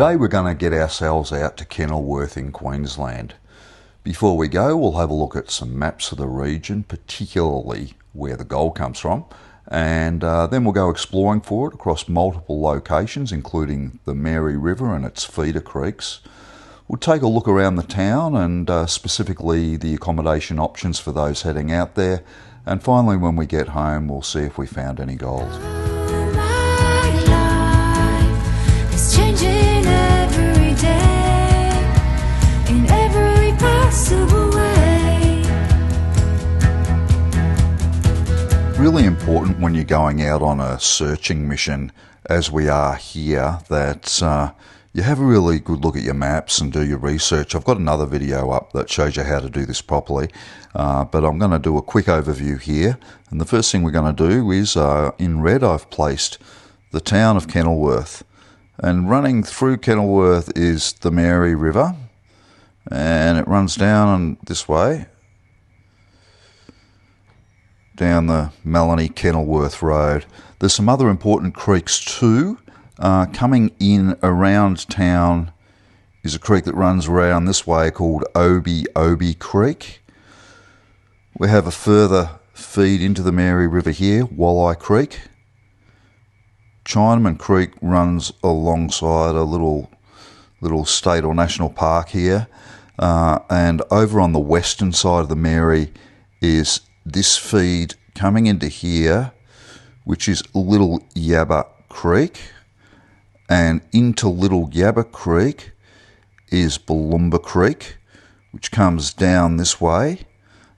Today we're going to get ourselves out to Kenilworth in Queensland. Before we go, we'll have a look at some maps of the region, particularly where the gold comes from, and then we'll go exploring for it across multiple locations, including the Mary River and its feeder creeks. We'll take a look around the town and specifically the accommodation options for those heading out there, and finally when we get home we'll see if we found any gold. Really important when you're going out on a searching mission, as we are here, that you have a really good look at your maps and do your research. I've got another video up that shows you how to do this properly, but I'm going to do a quick overview here. And the first thing we're going to do is, in red I've placed the town of Kenilworth, and running through Kenilworth is the Mary River, and it runs down this way, down the Melanie Kenilworth Road. There's some other important creeks too. Coming in around town is a creek that runs around this way called Obi Creek. We have a further feed into the Mary River here, Walleye Creek. Chinaman Creek runs alongside a little state or national park here, and over on the western side of the Mary is this feed coming into here, which is Little Yabba Creek, and into Little Yabba Creek is Balumba Creek, which comes down this way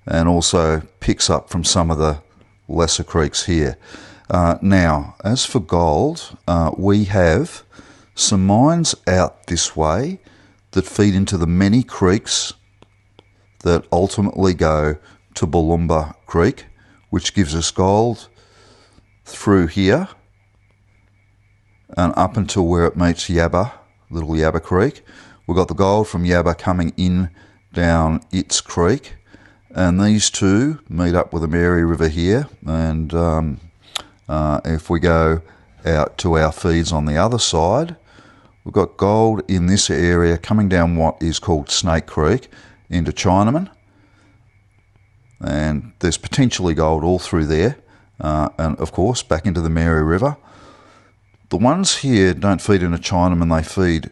and also picks up from some of the lesser creeks here. Now, as for gold, we have some mines out this way that feed into the many creeks that ultimately go to Balumba Creek, which gives us gold through here and up until where it meets Yabba, Little Yabba Creek. We've got the gold from Yabba coming in down its creek, and these two meet up with the Mary River here, and if we go out to our feeds on the other side, we've got gold in this area coming down what is called Snake Creek into Chinaman, and there's potentially gold all through there, and of course back into the Mary River. The ones here don't feed into Chinaman, they feed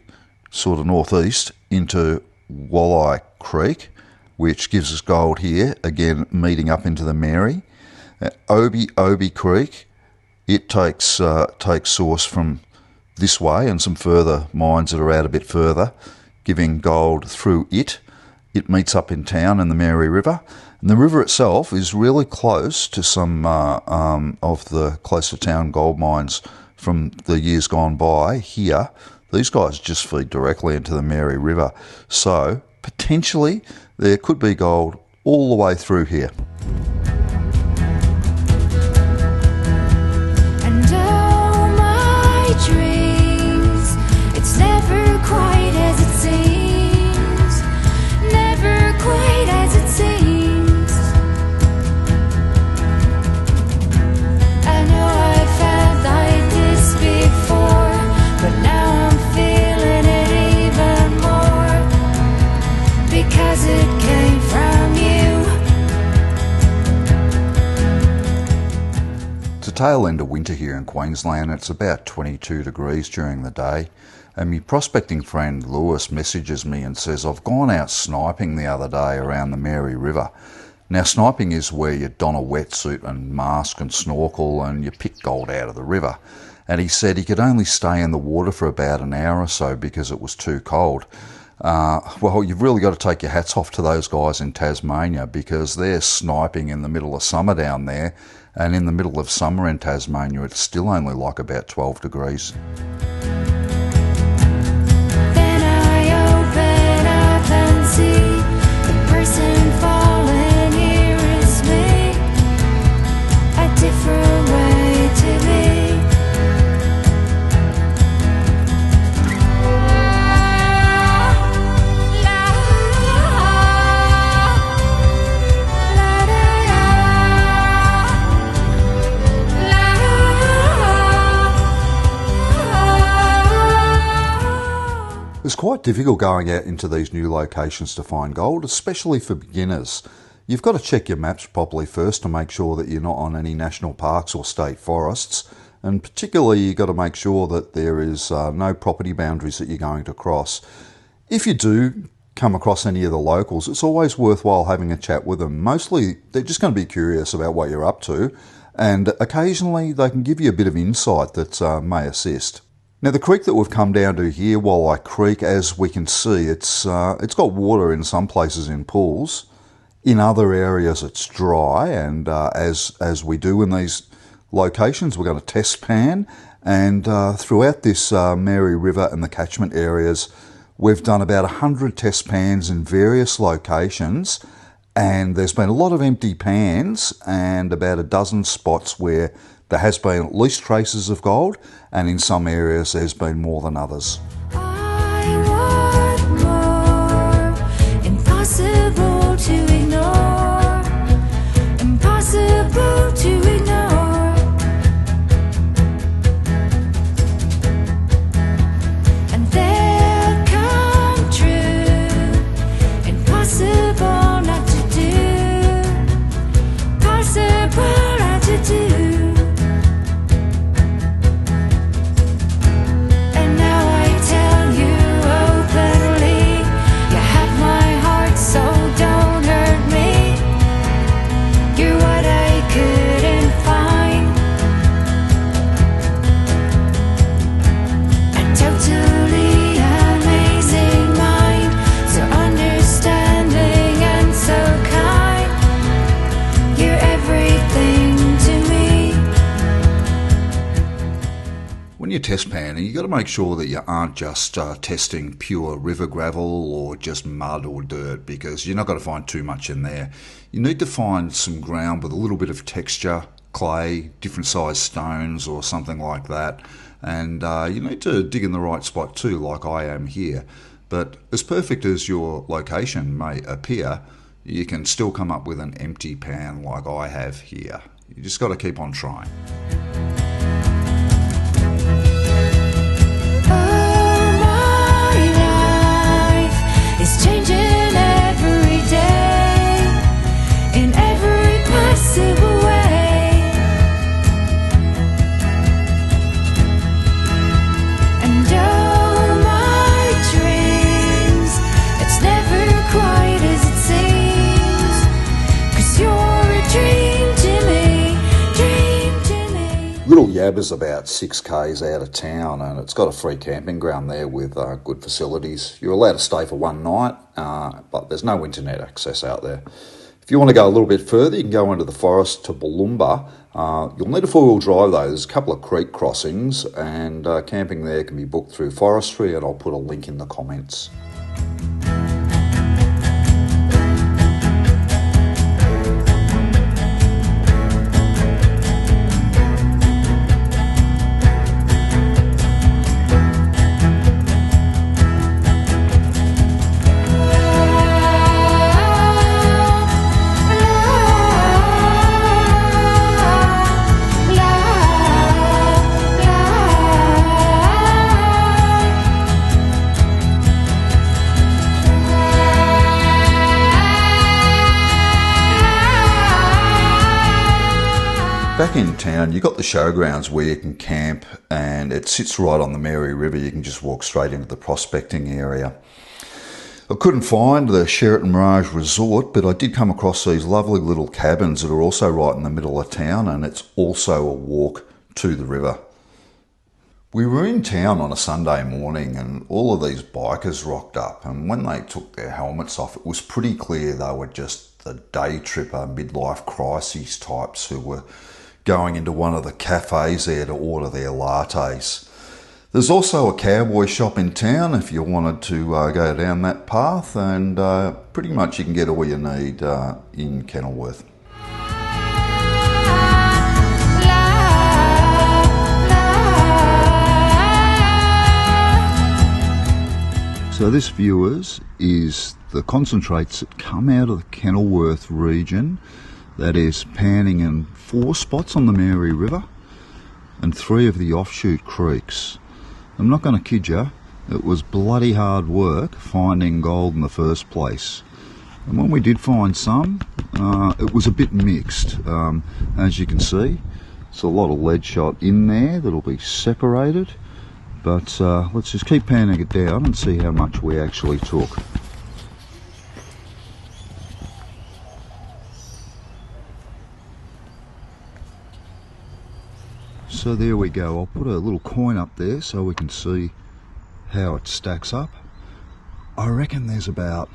sort of northeast into Walleye Creek, which gives us gold here, again meeting up into the Mary. Obi Creek, it takes source from this way and some further mines that are out a bit further, giving gold through it. It meets up in town in the Mary River, and the river itself is really close to some of the closer town gold mines from the years gone by here. These guys just feed directly into the Mary River, so potentially there could be gold all the way through here. And all my dreams, it's never quite as it seems, never quite as it seems. I know I felt like this before, but now I'm feeling it even more, because it came from you. It's a tail end of winter here in Queensland. It's about 22 degrees during the day, and my prospecting friend Lewis messages me and says, I've gone out sniping the other day around the Mary River. Now, sniping is where you don a wetsuit and mask and snorkel and you pick gold out of the river. And he said he could only stay in the water for about an hour or so because it was too cold. Well, you've really got to take your hats off to those guys in Tasmania, because they're sniping in the middle of summer down there, and in the middle of summer in Tasmania it's still only like about 12 degrees. Then I open up and see the person falling here is me, a different way to be. quite difficult going out into these new locations to find gold, especially for beginners. You've got to check your maps properly first to make sure that you're not on any national parks or state forests, and particularly you've got to make sure that there is no property boundaries that you're going to cross. If you do come across any of the locals, it's always worthwhile having a chat with them. Mostly they're just going to be curious about what you're up to, and occasionally they can give you a bit of insight that may assist. Now the creek that we've come down to here, Walleye Creek, as we can see, it's got water in some places in pools. In other areas it's dry, and as we do in these locations, we're going to test pan, and throughout this Mary River and the catchment areas, we've done about 100 test pans in various locations, and there's been a lot of empty pans and about a dozen spots where there has been at least traces of gold, and in some areas there's been more than others. I want more, impossible to ignore, impossible to ignore. And they'll come true, impossible not to do, possible not to do. When you're test panning, you've got to make sure that you aren't just testing pure river gravel or just mud or dirt, because you're not going to find too much in there. You need to find some ground with a little bit of texture, clay, different sized stones or something like that, and you need to dig in the right spot too, like I am here. But as perfect as your location may appear, you can still come up with an empty pan like I have here. You just got to keep on trying. It's changing every day, in every possible way. And oh, my dreams, it's never quite as it seems, 'cause you're a dream to me, dream to me. Little Yabba's about 6 k's out of town, and it's got a free camping ground there with good facilities. You're allowed to stay for one night, but there's no internet access out there. If you want to go a little bit further, you can go into the forest to Balloomba. You'll need a 4-wheel drive though. There's a couple of creek crossings, and camping there can be booked through forestry, and I'll put a link in the comments. Back in town, you've got the showgrounds where you can camp, and it sits right on the Mary River. You can just walk straight into the prospecting area. I couldn't find the Sheraton Mirage Resort, but I did come across these lovely little cabins that are also right in the middle of town, and it's also a walk to the river. We were in town on a Sunday morning, and all of these bikers rocked up, and when they took their helmets off, it was pretty clear they were just the day tripper, midlife crisis types who were going into one of the cafes there to order their lattes. There's also a cowboy shop in town if you wanted to go down that path, and pretty much you can get all you need in Kenilworth. So this, viewers, is the concentrates that come out of the Kenilworth region. That is panning in 4 spots on the Mary River and 3 of the offshoot creeks. I'm not going to kid you, it was bloody hard work finding gold in the first place. And when we did find some, it was a bit mixed. As you can see, it's a lot of lead shot in there that'll be separated. But let's just keep panning it down and see how much we actually took. So there we go. I'll put a little coin up there so we can see how it stacks up. I reckon there's about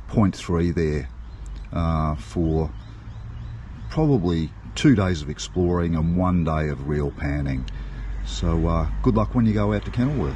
0.3 there for probably 2 days of exploring and 1 day of real panning. So good luck when you go out to Kenilworth.